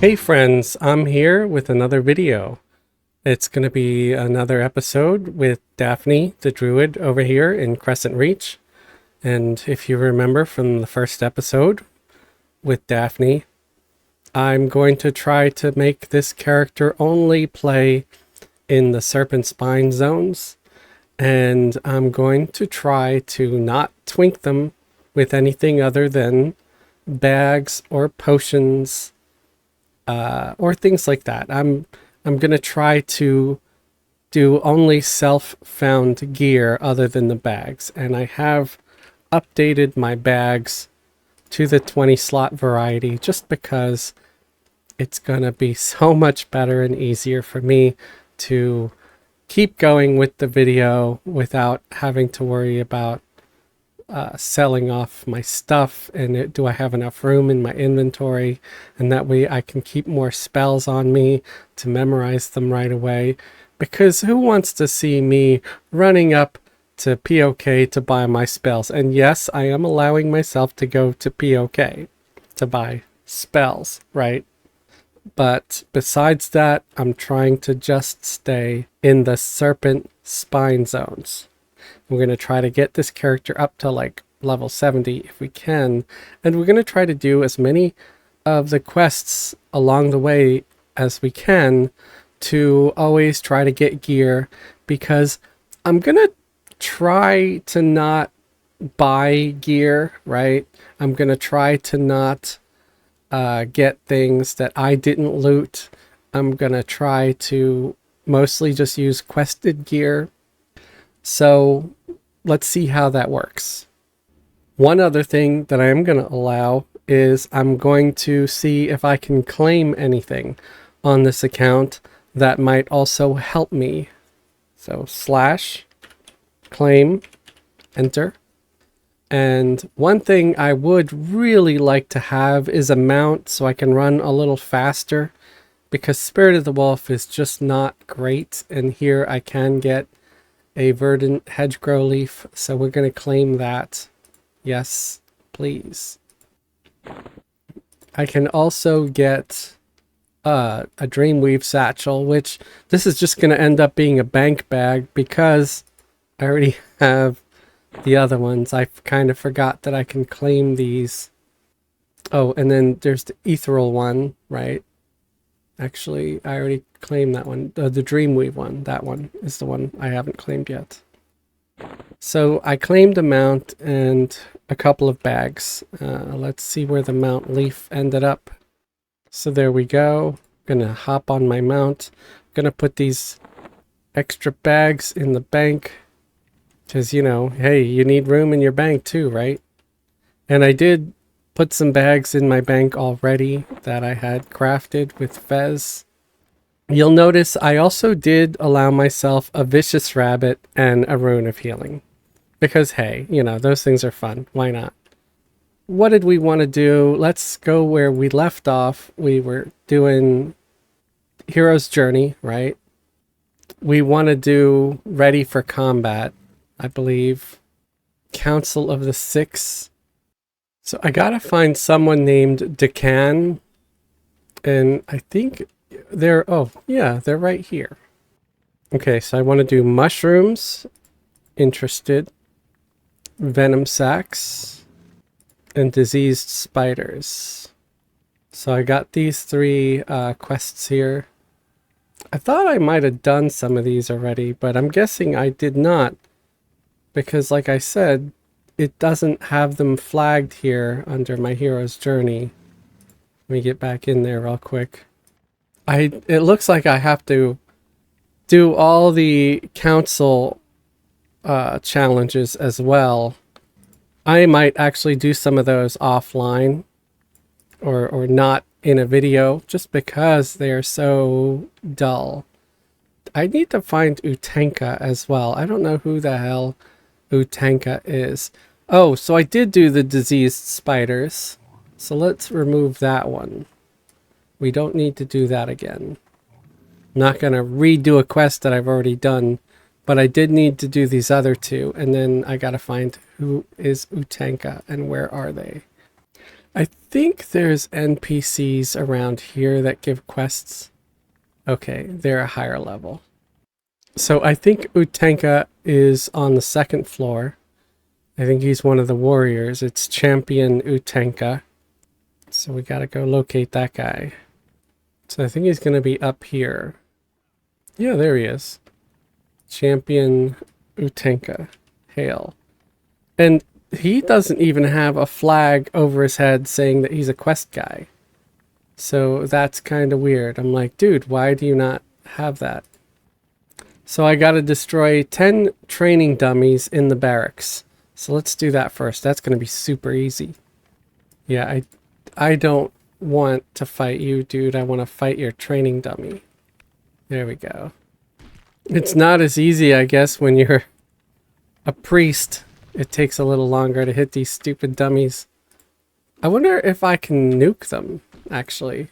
Hey friends, I'm here with another video. It's going to be another episode with Daphne, the Druid, over here in Crescent Reach. And if you remember from the first episode with Daphne, I'm going to try to make this character only play in the Serpent Spine zones. And I'm going to try to not twink them with anything other than bags or potions or things like that. I'm gonna try to do only self-found gear other than the bags, and I have updated my bags to the 20 slot variety just because it's gonna be so much better and easier for me to keep going with the video without having to worry about selling off my stuff and do I have enough room in my inventory, and that way I can keep more spells on me to memorize them right away, because who wants to see me running up to POK to buy my spells? And yes, I am allowing myself to go to POK to buy spells, right? But besides that, I'm trying to just stay in the Serpent Spine zones. We're going to try to get this character up to like level 70 if we can. And we're going to try to do as many of the quests along the way as we can to always try to get gear, because I'm going to try to not buy gear, right? I'm going to try to not get things that I didn't loot. I'm going to try to mostly just use quested gear. So let's see how that works. One other thing that I am going to allow is I'm going to see if I can claim anything on this account that might also help me. So / claim, enter. And one thing I would really like to have is a mount so I can run a little faster, because Spirit of the Wolf is just not great, and here I can get a verdant hedgerow leaf, so we're going to claim that. Yes, please. I can also get a Dreamweave satchel, which this is just going to end up being a bank bag because I already have the other ones. I kind of forgot that I can claim these. Oh, and then there's the ethereal one, right? Actually, I already claimed that one. The Dreamweave one. That one is the one I haven't claimed yet. So I claimed a mount and a couple of bags. Let's see where the mount leaf ended up. So there we go. I'm gonna hop on my mount. I'm gonna put these extra bags in the bank, because, you know, hey, you need room in your bank too, right? And I did put some bags in my bank already that I had crafted with Fez. You'll notice I also did allow myself a Vicious Rabbit and a Rune of Healing. Because, hey, you know, those things are fun. Why not? What did we want to do? Let's go where we left off. We were doing Hero's Journey, right? We want to do Ready for Combat, I believe. Council of the Six. So I gotta find someone named Decan, and I think they're, oh yeah, they're right here. Okay, so I want to do mushrooms, interested, venom sacs, and diseased spiders. So I got these three quests here. I thought I might have done some of these already, but I'm guessing I did not, because like I said, it doesn't have them flagged here under my hero's journey. Let me get back in there real quick. It looks like I have to do all the council challenges as well. I might actually do some of those offline or not in a video, just because they are so dull. I need to find Utenka as well. I don't know who the hell Utenka is. Oh, so I did do the diseased spiders. So let's remove that one. We don't need to do that again. I'm not going to redo a quest that I've already done, but I did need to do these other two, and then I got to find who is Utenka and where are they. I think there's NPCs around here that give quests. Okay, they're a higher level. So I think Utenka is on the second floor. I think he's one of the warriors. It's Champion Utenka. So we gotta go locate that guy. So I think he's gonna be up here. Yeah, there he is. Champion Utenka. Hail. And he doesn't even have a flag over his head saying that he's a quest guy. So that's kind of weird. I'm like, dude, why do you not have that? So I gotta destroy 10 training dummies in the barracks. So let's do that first. That's gonna be super easy. Yeah, I don't want to fight you, dude. I want to fight your training dummy. There we go. It's not as easy, I guess, when you're a priest. It takes a little longer to hit these stupid dummies. I wonder if I can nuke them, actually.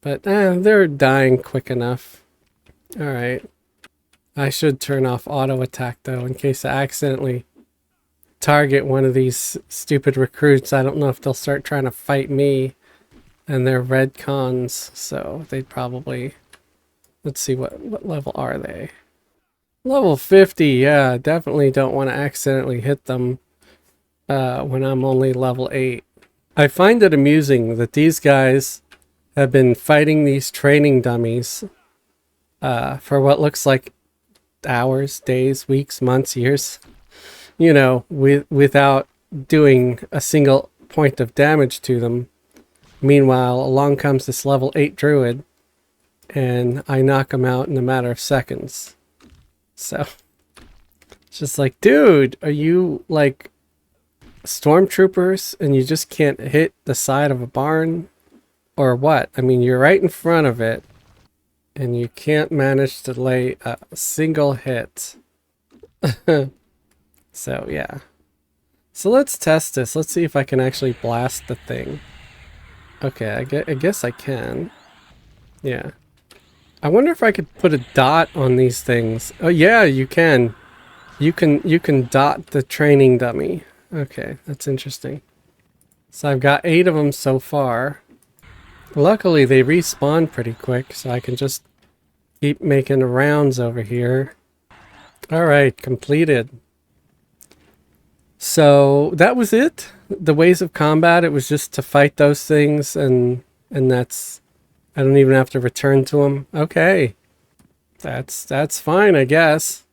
But they're dying quick enough. Alright. I should turn off auto attack, though, in case I accidentally target one of these stupid recruits. I don't know if they'll start trying to fight me. And they're red cons, so they'd probably... Let's see, what level are they? Level 50, yeah, definitely don't want to accidentally hit them when I'm only level 8. I find it amusing that these guys have been fighting these training dummies for what looks like hours, days, weeks, months, years, you know, without doing a single point of damage to them. Meanwhile, along comes this level 8 druid, and I knock him out in a matter of seconds. So, it's just like, dude, are you like stormtroopers and you just can't hit the side of a barn? Or what? I mean, you're right in front of it, and you can't manage to lay a single hit. So, yeah. So let's test this. Let's see if I can actually blast the thing. Okay, I guess I can. Yeah. I wonder if I could put a dot on these things. Oh yeah, you can. You can dot the training dummy. Okay, that's interesting. So I've got 8 of them so far. Luckily they respawn pretty quick, so I can just keep making rounds over here. Alright, completed. So that was it. The ways of combat, it was just to fight those things, and that's... I don't even have to return to them. Okay. That's fine, I guess.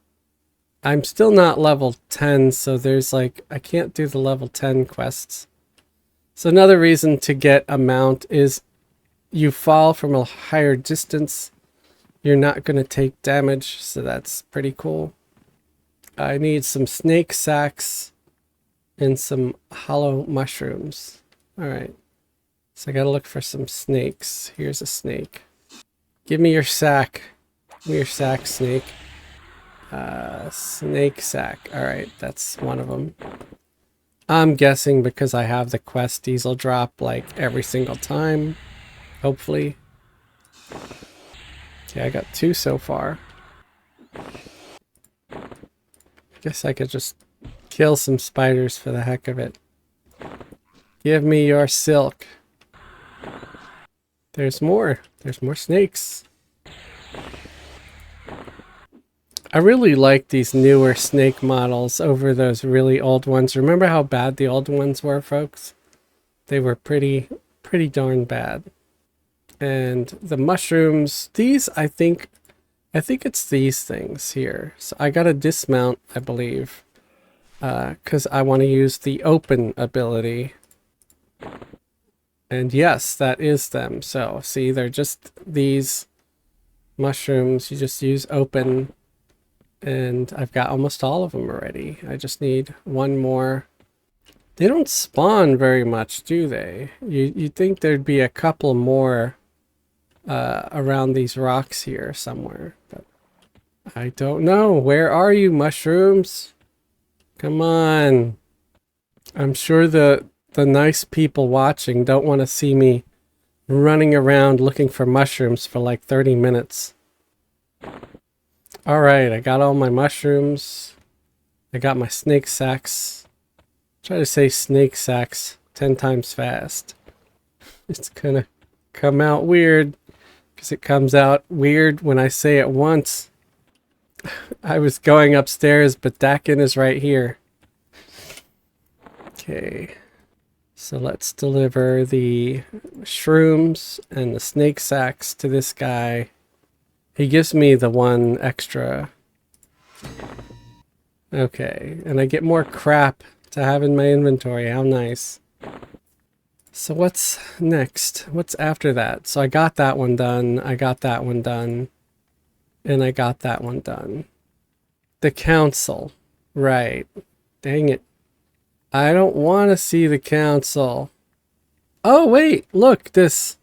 I'm still not level 10, so there's like... I can't do the level 10 quests. So another reason to get a mount is you fall from a higher distance. You're not going to take damage, so that's pretty cool. I need some snake sacks and some hollow mushrooms. Alright. So I gotta look for some snakes. Here's a snake. Give me your sack. Give me your sack, snake. Snake sack. Alright, that's one of them. I'm guessing because I have the quest, these will drop like every single time. Hopefully. Okay, I got 2 so far. Guess I could just kill some spiders for the heck of it. Give me your silk. There's more. There's more snakes. I really like these newer snake models over those really old ones. Remember how bad the old ones were, folks? They were pretty darn bad. And the mushrooms, these I think it's these things here. So I gotta dismount, I believe. Because I want to use the open ability. And yes, that is them. So, see, they're just these mushrooms. You just use open. And I've got almost all of them already. I just need one more. They don't spawn very much, do they? You'd think there'd be a couple more around these rocks here somewhere. But I don't know. Where are you, mushrooms? Come on. I'm sure the nice people watching don't want to see me running around looking for mushrooms for like 30 minutes. Alright, I got all my mushrooms. I got my snake sacks. Try to say snake sacks 10 times fast. It's gonna come out weird because it comes out weird when I say it once. I was going upstairs, but Dakin is right here. Okay. So let's deliver the shrooms and the snake sacks to this guy. He gives me the one extra. Okay, and I get more crap to have in my inventory. How nice. So what's next? What's after that? So I got that one done. I got that one done. And I got that one done. The council. Right. Dang it. I don't want to see the council. Oh, wait. Look, this.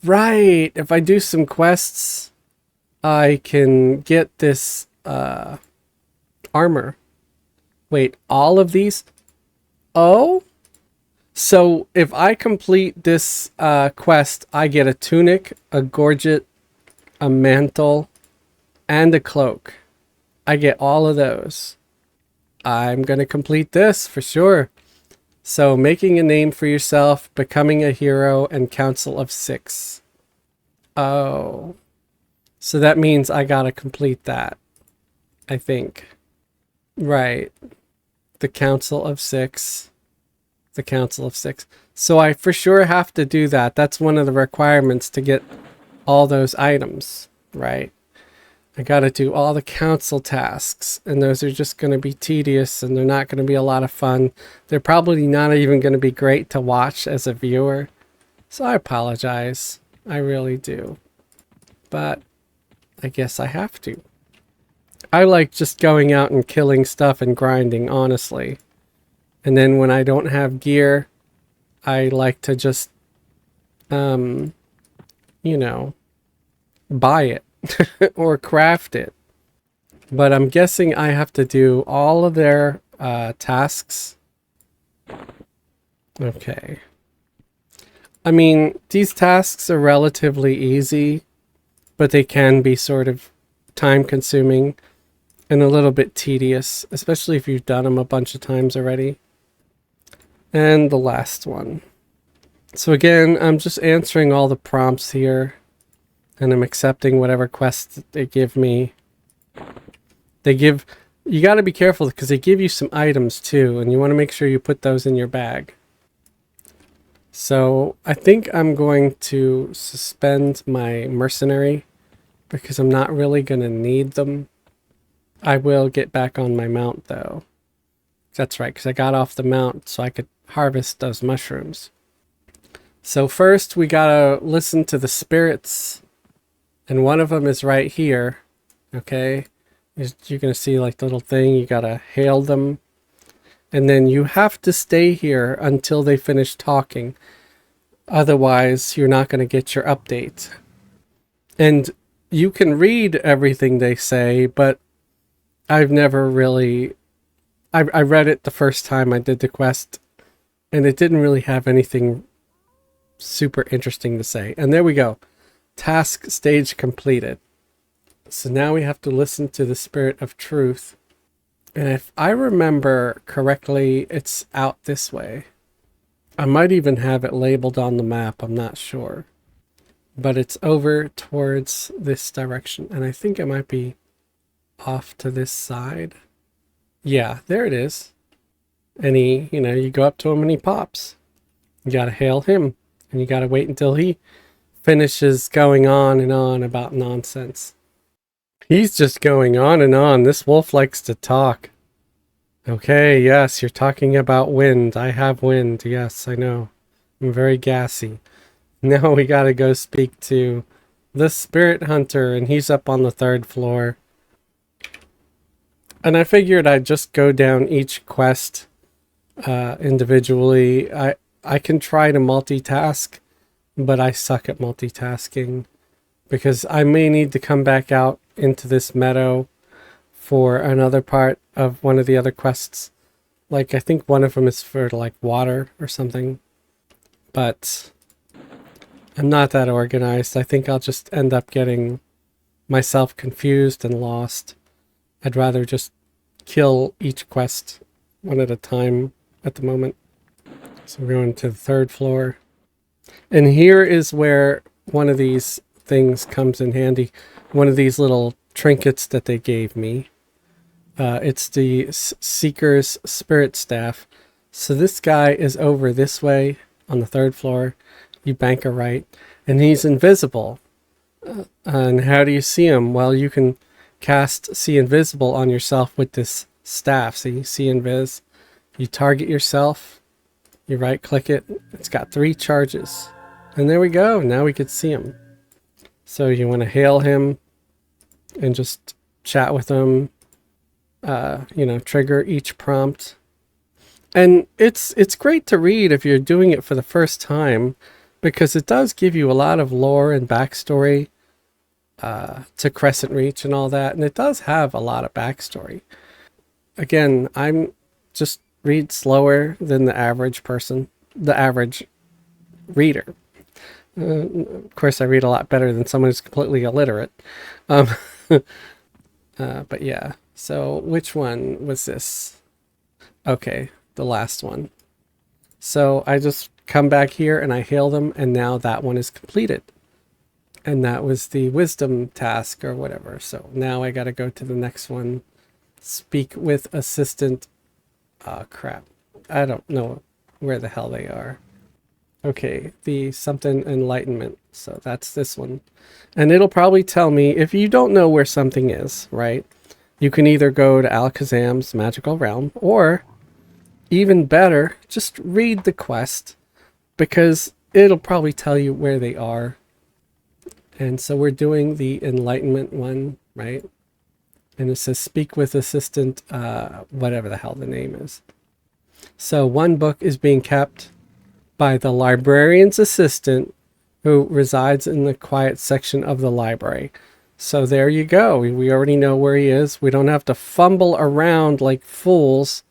Right. If I do some quests, I can get this armor. Wait, all of these? Oh? So if I complete this quest, I get a tunic, a gorget, a mantle, and a cloak. I get all of those. I'm going to complete this for sure. So making a name for yourself, becoming a hero, and Council of 6. Oh. So that means I got to complete that. I think. Right. The Council of 6. The Council of 6. So I for sure have to do that. That's one of the requirements to get all those items. Right. I got to do all the council tasks, and those are just going to be tedious, and they're not going to be a lot of fun. They're probably not even going to be great to watch as a viewer. So I apologize. I really do. But I guess I have to. I like just going out and killing stuff and grinding, honestly. And then when I don't have gear, I like to just, you know, buy it. Or craft it. But I'm guessing I have to do all of their tasks. Okay. I mean, these tasks are relatively easy, but they can be sort of time consuming and a little bit tedious, especially if you've done them a bunch of times already. And the last one. So again, I'm just answering all the prompts here. And I'm accepting whatever quests they give me. You got to be careful because they give you some items too. And you want to make sure you put those in your bag. So I think I'm going to suspend my mercenary. Because I'm not really going to need them. I will get back on my mount though. That's right, because I got off the mount so I could harvest those mushrooms. So first we got to listen to the spirits. And one of them is right here, okay? You're going to see like the little thing, you got to hail them. And then you have to stay here until they finish talking. Otherwise, you're not going to get your update. And you can read everything they say, but I've never really... I read it the first time I did the quest, and it didn't really have anything super interesting to say. And there we go. Task stage completed. So now we have to listen to the Spirit of Truth. And if I remember correctly, it's out this way. I might even have it labeled on the map, I'm not sure. But it's over towards this direction. And I think it might be off to this side. Yeah, there it is. And you go up to him and he pops. You gotta hail him. And you gotta wait until he finishes going on and on about nonsense. He's just going on and on. This wolf likes to talk. Okay, yes, you're talking about wind. I have wind. Yes, I know. I'm very gassy. Now we gotta go speak to the spirit hunter, and he's up on the 3rd floor. And I figured I'd just go down each quest individually. I can try to multitask, but I suck at multitasking because I may need to come back out into this meadow for another part of one of the other quests. Like, I think one of them is for, like, water or something. But I'm not that organized. I think I'll just end up getting myself confused and lost. I'd rather just kill each quest one at a time at the moment. So we're going to the 3rd floor. And here is where one of these things comes in handy. One of these little trinkets that they gave me. It's the Seeker's Spirit Staff. So this guy is over this way on the 3rd floor. You bank a right. And he's invisible. And how do you see him? Well, you can cast See Invisible on yourself with this staff. So you see Invis. You target yourself. You right click it. It's got 3 charges. And there we go. Now we could see him. So you want to hail him and just chat with him. You know, trigger each prompt. And it's great to read if you're doing it for the first time, because it does give you a lot of lore and backstory to Crescent Reach and all that. And it does have a lot of backstory. Again, I'm just read slower than the average person, the average reader. Of course, I read a lot better than someone who's completely illiterate. But yeah, so which one was this? Okay, the last one. So I just come back here and I hail them, and now that one is completed. And that was the wisdom task or whatever. So now I got to go to the next one. Speak with assistant. Oh, crap. I don't know where the hell they are. Okay, the something enlightenment. So that's this one. And it'll probably tell me if you don't know where something is, right? You can either go to Alakazam's magical realm, or even better, just read the quest, because it'll probably tell you where they are. And so we're doing the enlightenment one, right? And it says speak with assistant, whatever the hell the name is. So one book is being kept by the librarian's assistant, who resides in the quiet section of the library. So there you go. We already know where he is. We don't have to fumble around like fools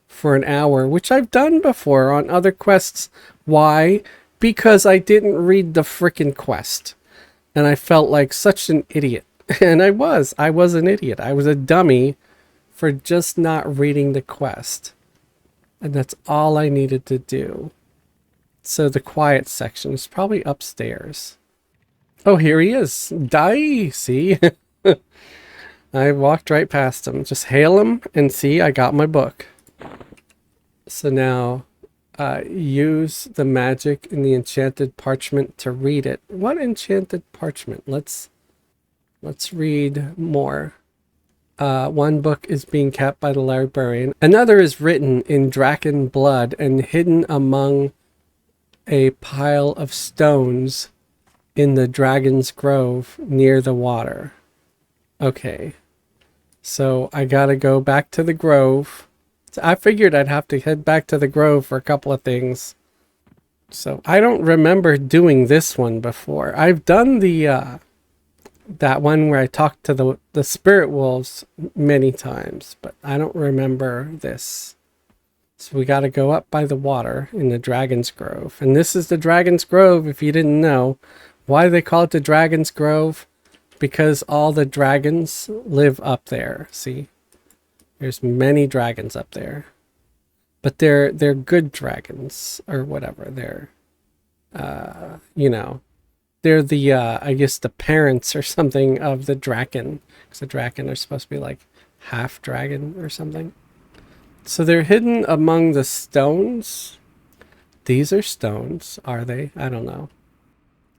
for an hour, which I've done before on other quests. Why? Because I didn't read the frickin' quest. And I felt like such an idiot. And I was an idiot. I was a dummy for just not reading the quest. And that's all I needed to do. So the quiet section is probably upstairs. Oh, here he is. Dai, see? I walked right past him. Just hail him and see, I got my book. So now, use the magic in the enchanted parchment to read it. What enchanted parchment? Let's read more. One book is being kept by the librarian. Another is written in draken blood and hidden among a pile of stones in the Dragon's Grove near the water. Okay. So I gotta go back to the Grove. So I figured I'd have to head back to the Grove for a couple of things. So I don't remember doing this one before. I've done the that one where I talked to the spirit wolves many times, but I don't remember this. So we got to go up by the water in the Dragon's Grove. And this is the Dragon's Grove, if you didn't know. Why do they call it the Dragon's Grove? Because all the dragons live up there. See? There's many dragons up there. But they're good dragons, or whatever. They're, you know, they're the, I guess, the parents or something of the draken. Because the draken are supposed to be like half dragon or something. So they're hidden among the stones. These are stones, are they? I don't know.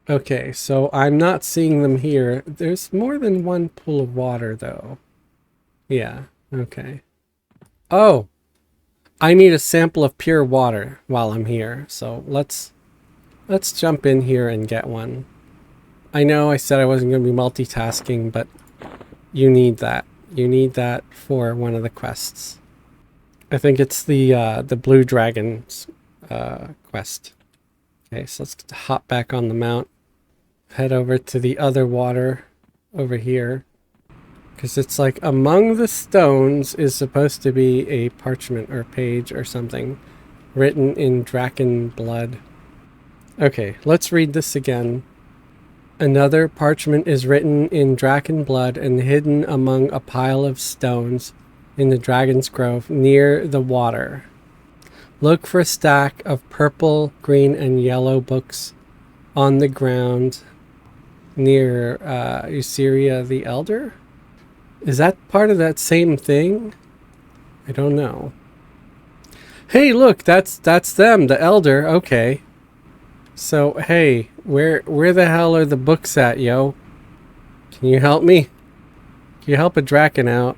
Okay, so I'm not seeing them here. There's more than one pool of water, though. Yeah, okay. Oh! I need a sample of pure water while I'm here. So let's jump in here and get one. I know I said I wasn't going to be multitasking, but you need that. You need that for one of the quests. I think it's the Blue Dragon's quest. Okay, so let's hop back on the mount. Head over to the other water over here. Because it's like among the stones is supposed to be a parchment or page or something written in draken blood. Okay, let's read this again. Another parchment is written in draken blood and hidden among a pile of stones in the Dragon's Grove near the water. Look for a stack of purple, green, and yellow books on the ground near Euceria the Elder. Is that part of that same thing? I don't know. Hey, look, that's them, the Elder. Okay. So, hey, where the hell are the books at, yo? Can you help me? Can you help a Draken out?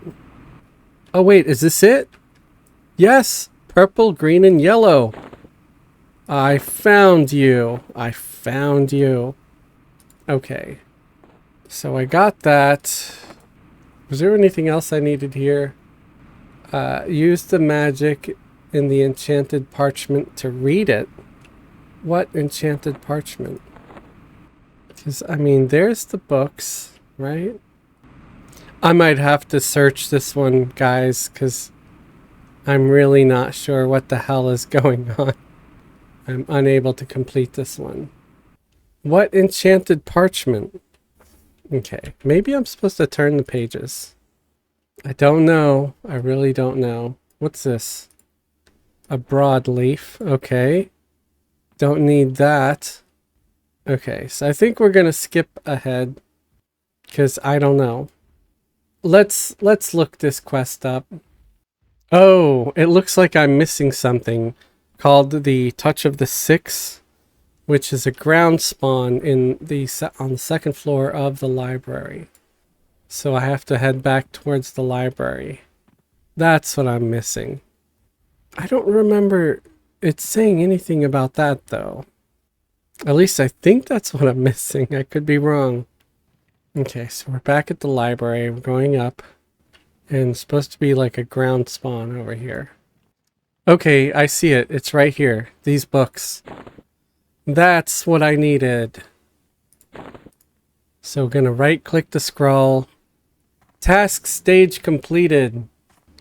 Oh, wait, is this it? Yes, purple, green, and yellow. I found you. I found you. Okay. So I got that. Was there anything else I needed here? Use the magic in the enchanted parchment to read it. What enchanted parchment? Because, I mean, there's the books, right? I might have to search this one, guys, because I'm really not sure what the hell is going on. I'm unable to complete this one. What enchanted parchment? Okay, maybe I'm supposed to turn the pages. I don't know. I really don't know. What's this? A broadleaf. Okay. Don't need that. Okay, so I think we're gonna skip ahead because I don't know. Let's look this quest up. Oh, it looks like I'm missing something called the Touch of the Six, which is a ground spawn in on the second floor of the library. So I have to head back towards the library. That's what I'm missing. I don't remember it saying anything about that, though. At least I think that's what I'm missing. I could be wrong. Okay, so we're back at the library. We're going up. And it's supposed to be like a ground spawn over here. Okay, I see it. It's right here. These books. That's what I needed. So we're gonna right-click the scroll. Task stage completed.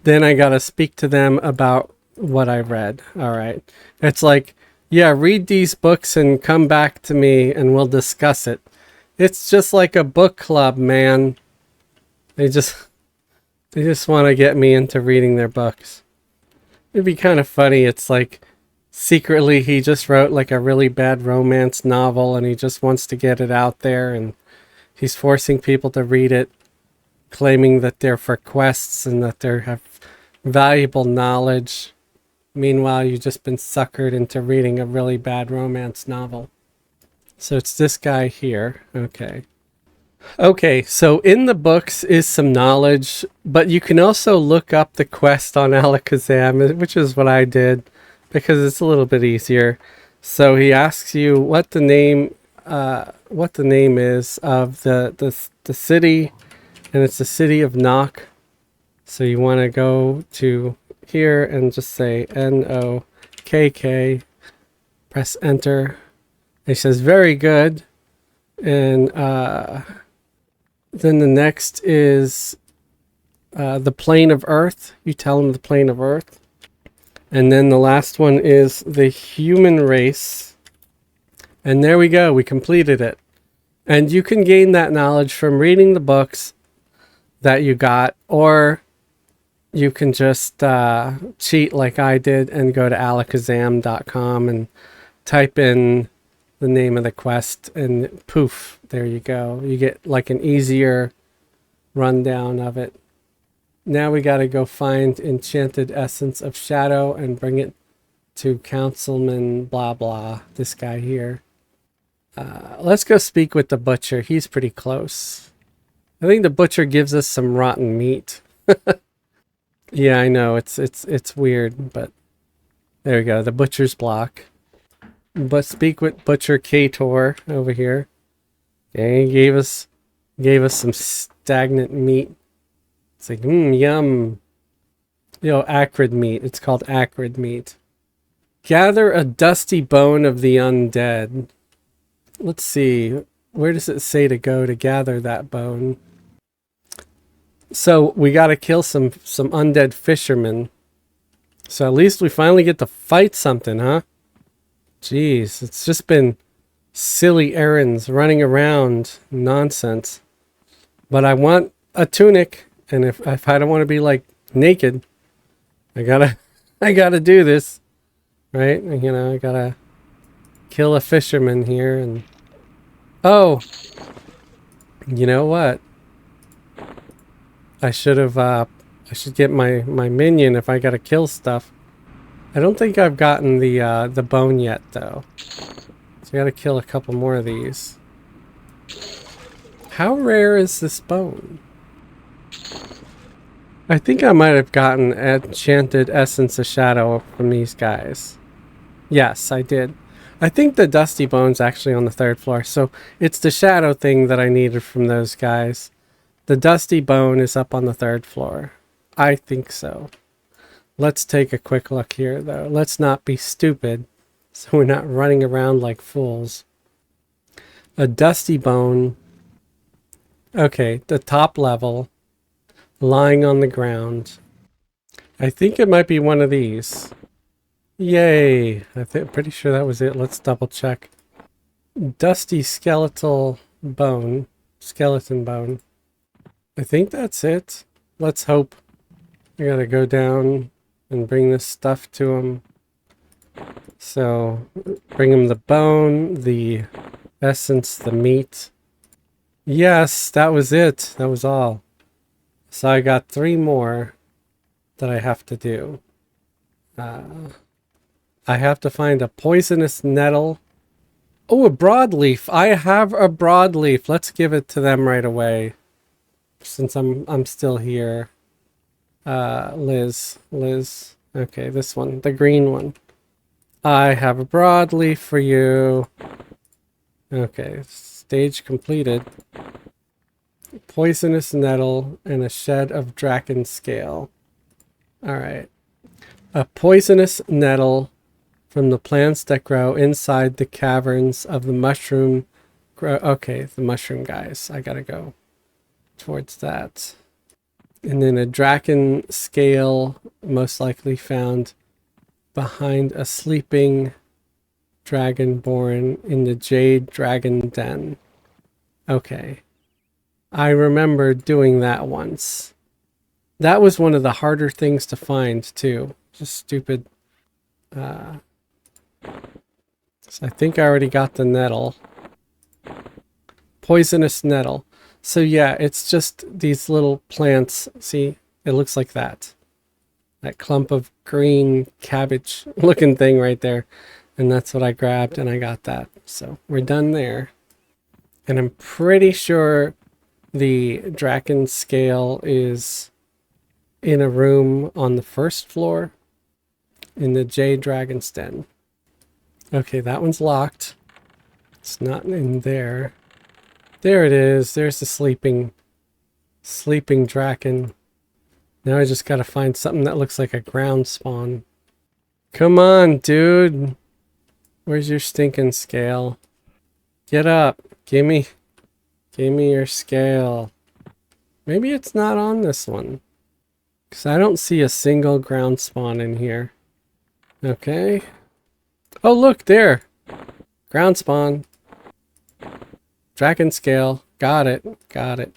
Then I gotta speak to them about what I read. Alright. It's like, yeah, read these books and come back to me and we'll discuss it. It's just like a book club, man. They just want to get me into reading their books. It'd be kind of funny. It's like secretly he just wrote like a really bad romance novel and he just wants to get it out there and he's forcing people to read it, claiming that they're for quests and that they have valuable knowledge. Meanwhile, you've just been suckered into reading a really bad romance novel. So it's this guy here. Okay. Okay, so in the books is some knowledge, but you can also look up the quest on Alakazam, which is what I did, because it's a little bit easier. So he asks you what the name is of the city, and it's the city of Nock. So you want to go to here and just say N-O-K-K, press enter. And he says, very good. And then the next is the plane of Earth. You tell him the plane of Earth. And then the last one is the human race. And there we go. We completed it. And you can gain that knowledge from reading the books that you got, or you can just cheat like I did and go to alakazam.com and type in the name of the quest and poof, there you go. You get like an easier rundown of it. Now we got to go find Enchanted Essence of Shadow and bring it to Councilman blah blah, this guy here. Let's go speak with the butcher. He's pretty close. I think the butcher gives us some rotten meat. Yeah, I know, it's weird, but there we go, the butcher's block. But speak with Butcher Kator over here. Okay, he gave us some stagnant meat. It's like, yum. You know, acrid meat. It's called acrid meat. Gather a dusty bone of the undead. Let's see. Where does it say to go to gather that bone? So we got to kill some undead fishermen. So at least we finally get to fight something, huh? Jeez, it's just been silly errands, running around, nonsense. But I want a tunic, and if I don't want to be like naked, I gotta do this. right? You know, I gotta kill a fisherman here and... Oh! You know what? I should have, I should get my minion if I gotta kill stuff. I don't think I've gotten the bone yet, though. So I gotta kill a couple more of these. How rare is this bone? I think I might have gotten enchanted essence of shadow from these guys. Yes, I did. I think the dusty bone's actually on the 3rd floor, so it's the shadow thing that I needed from those guys. The dusty bone is up on the 3rd floor. I think so. Let's take a quick look here, though. Let's not be stupid, so we're not running around like fools. A dusty bone. Okay, the top level. Lying on the ground. I think it might be one of these. Yay! Pretty sure that was it. Let's double check. Dusty skeletal bone. Skeleton bone. I think that's it. Let's hope. I gotta go down and bring this stuff to him. So, bring him the bone, the essence, the meat. Yes, that was it. That was all. So I got 3 more that I have to do. I have to find a poisonous nettle. Oh, a broadleaf. I have a broadleaf. Let's give it to them right away. Since I'm still here. Liz. Okay, this one. The green one. I have a broadleaf for you. Okay, stage completed. Poisonous nettle and a shed of Dron Scale. Alright. A poisonous nettle from the plants that grow inside the caverns of the mushroom. Okay, the mushroom guys. I gotta go towards that. And then a Dron Scale, most likely found behind a sleeping dragonborn in the Jade Dragon Den. Okay. I remember doing that once. That was one of the harder things to find, too. Just stupid. So I think I already got the nettle. Poisonous nettle. So yeah, it's just these little plants. See, it looks like that. That clump of green cabbage looking thing right there. And that's what I grabbed and I got that. So we're done there. And I'm pretty sure the Dron Scale is in a room on the 1st floor in the Jade Dragon's Den. Okay, that one's locked. It's not in there. There it is. There's the sleeping dragon. Now I just gotta find something that looks like a ground spawn. Come on, dude. Where's your stinking scale? Get up. Gimme your scale. Maybe it's not on this one. Because I don't see a single ground spawn in here. Okay. Oh, look, there. Ground spawn. Dron Scale. Got it.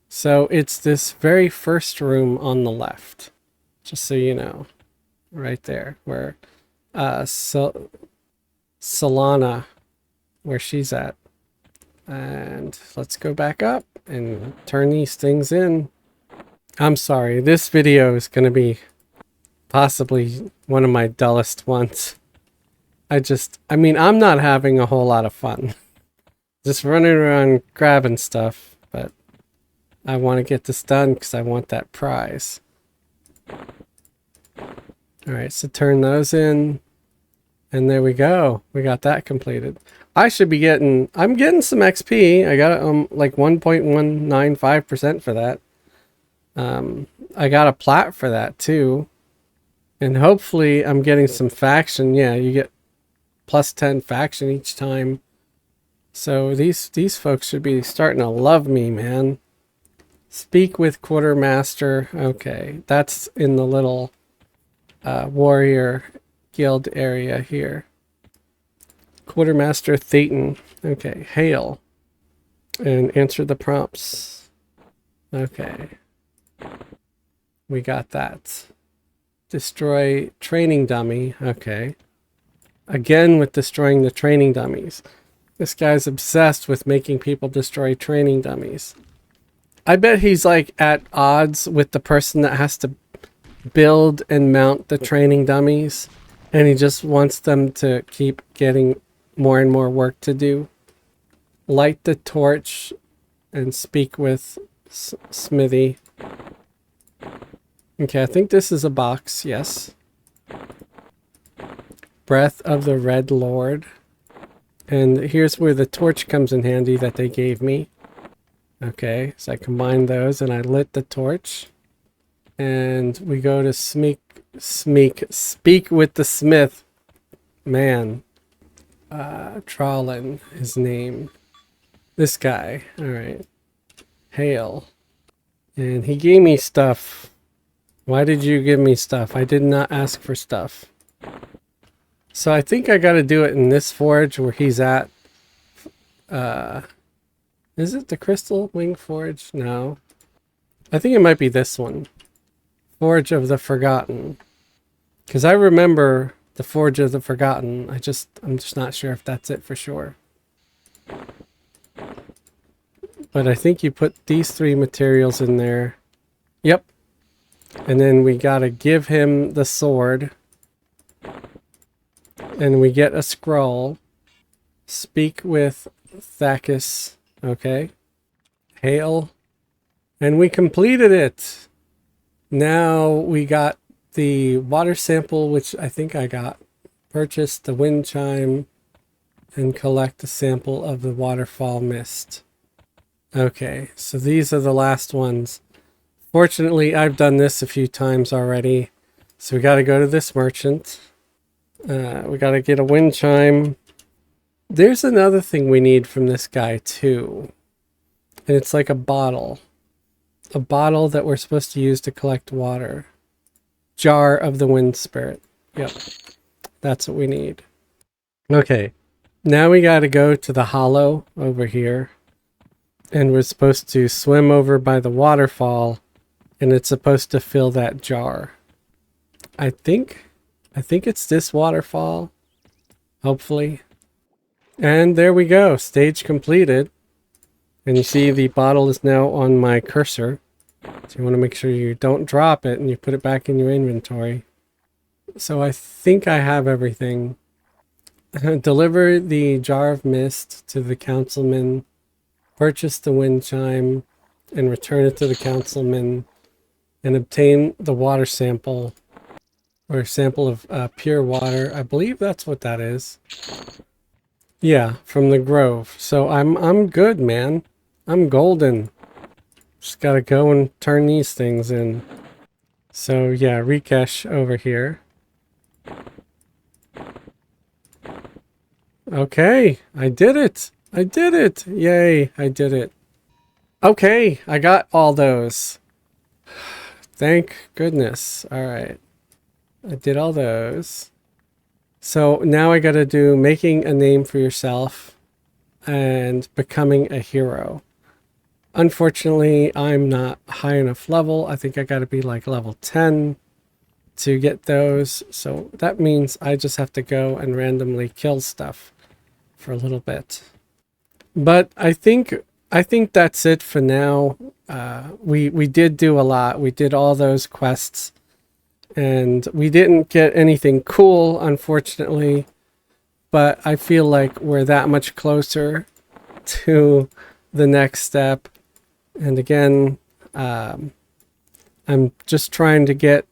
So it's this very first room on the left. Just so you know. Right there. Where Solana, where she's at. And let's go back up and turn these things in. I'm sorry, this video is going to be possibly one of my dullest ones. I mean, I'm not having a whole lot of fun. Just running around grabbing stuff, but I want to get this done because I want that prize. Alright, so turn those in. And there we go. We got that completed. I'm getting some XP. I got like 1.195% for that. I got a plat for that too. And hopefully I'm getting some faction. Yeah, you get plus 10 faction each time. So these folks should be starting to love me, man. Speak with Quartermaster. Okay, that's in the little warrior guild area here. Quartermaster Thetan. Okay, hail. And answer the prompts. Okay. We got that. Destroy training dummy. Okay. again with destroying the training dummies. This guy's obsessed with making people destroy training dummies. I bet he's like at odds with the person that has to build and mount the training dummies, and he just wants them to keep getting more and more work to do. Light the torch and speak with Smithy. Okay, I think this is a box, yes. Breath of the Red Lord. And here's where the torch comes in handy that they gave me. Okay, so I combined those and I lit the torch. And we go to speak with the smith. Man. Trollan, his name. This guy. Alright. Hail. And he gave me stuff. Why did you give me stuff? I did not ask for stuff. So I think I gotta do it in this forge where he's at. Is it the Crystal Wing Forge? No. I think it might be this one. Forge of the Forgotten. Because I remember the Forge of the Forgotten. I'm just not sure if that's it for sure. But I think you put these 3 materials in there. Yep. And then we gotta give him the sword. And we get a scroll. Speak with Thakis. Okay. Hail. And we completed it. Now we got the water sample, which I think I got. Purchase the wind chime and collect a sample of the waterfall mist. Okay, so these are the last ones. Fortunately, I've done this a few times already. So we got to go to this merchant. We got to get a wind chime. There's another thing we need from this guy too. And it's like a bottle. A bottle that we're supposed to use to collect water. Jar of the Wind Spirit. Yep. That's what we need. Okay. Now we got to go to the hollow over here. And we're supposed to swim over by the waterfall. And it's supposed to fill that jar. I think it's this waterfall. Hopefully. And there we go. Stage completed. And you see the bottle is now on my cursor. So you want to make sure you don't drop it and you put it back in your inventory. So I think I have everything. Deliver the jar of mist to the councilman. Purchase the wind chime and return it to the councilman. And obtain the water sample. Or sample of pure water. I believe that's what that is. Yeah, from the grove. So I'm good, man. I'm golden. Just gotta go and turn these things in. So yeah, Rikesh over here. Okay, I did it. I did it. Yay, I did it. Okay, I got all those. Thank goodness. All right. I did all those. So now I gotta do making a name for yourself and becoming a hero. Unfortunately, I'm not high enough level. I think I gotta be like level 10 to get those. So that means I just have to go and randomly kill stuff for a little bit. But I think that's it for now. We did do a lot. We did all those quests. And we didn't get anything cool, unfortunately, but I feel like we're that much closer to the next step. And again, I'm just trying to get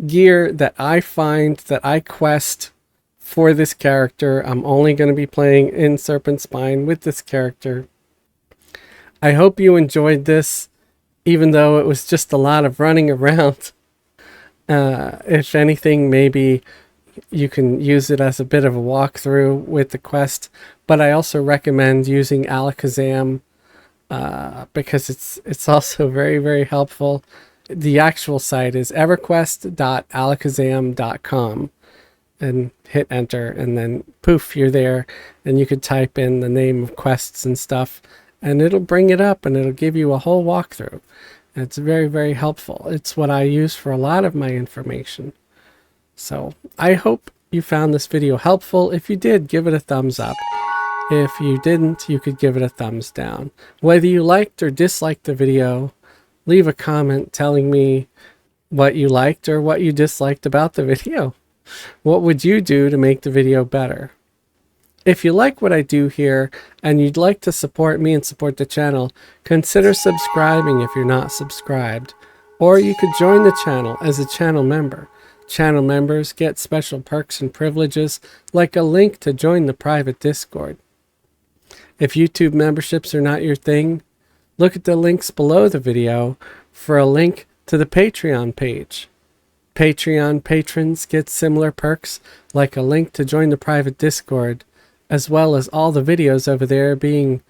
gear that I find, that I quest for this character. I'm only going to be playing in Serpent Spine with this character. I hope you enjoyed this, even though it was just a lot of running around. If anything, maybe you can use it as a bit of a walkthrough with the quest, but I also recommend using Alakazam because it's also very, very helpful. The actual site is everquest.alakazam.com and hit enter, and then poof, you're there, and you could type in the name of quests and stuff and it'll bring it up and it'll give you a whole walkthrough. It's very, very helpful. It's what I use for a lot of my information. So I hope you found this video helpful. If you did, give it a thumbs up. If you didn't, you could give it a thumbs down. Whether you liked or disliked the video, leave a comment telling me what you liked or what you disliked about the video. What would you do to make the video better? If you like what I do here and you'd like to support me and support the channel, consider subscribing if you're not subscribed. Or you could join the channel as a channel member. Channel members get special perks and privileges, like a link to join the private Discord. If YouTube memberships are not your thing, look at the links below the video for a link to the Patreon page. Patreon patrons get similar perks, like a link to join the private Discord, as well as all the videos over there being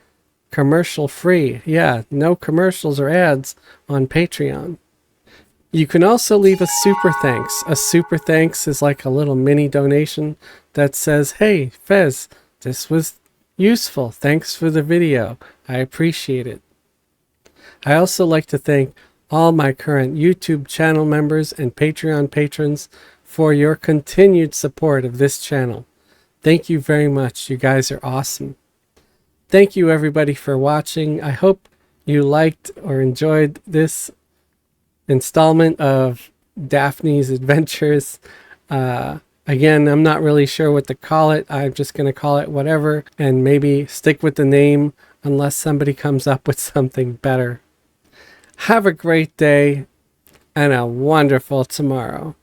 commercial free. Yeah, no commercials or ads on Patreon. You can also leave a super thanks. A super thanks is like a little mini donation that says, "Hey, Fez, this was useful. Thanks for the video. I appreciate it." I also like to thank all my current YouTube channel members and Patreon patrons for your continued support of this channel. Thank you very much. You guys are awesome. Thank you everybody for watching. I hope you liked or enjoyed this installment of Daphniey's Adventures. Again, I'm not really sure what to call it. I'm just going to call it whatever and maybe stick with the name unless somebody comes up with something better. Have a great day and a wonderful tomorrow.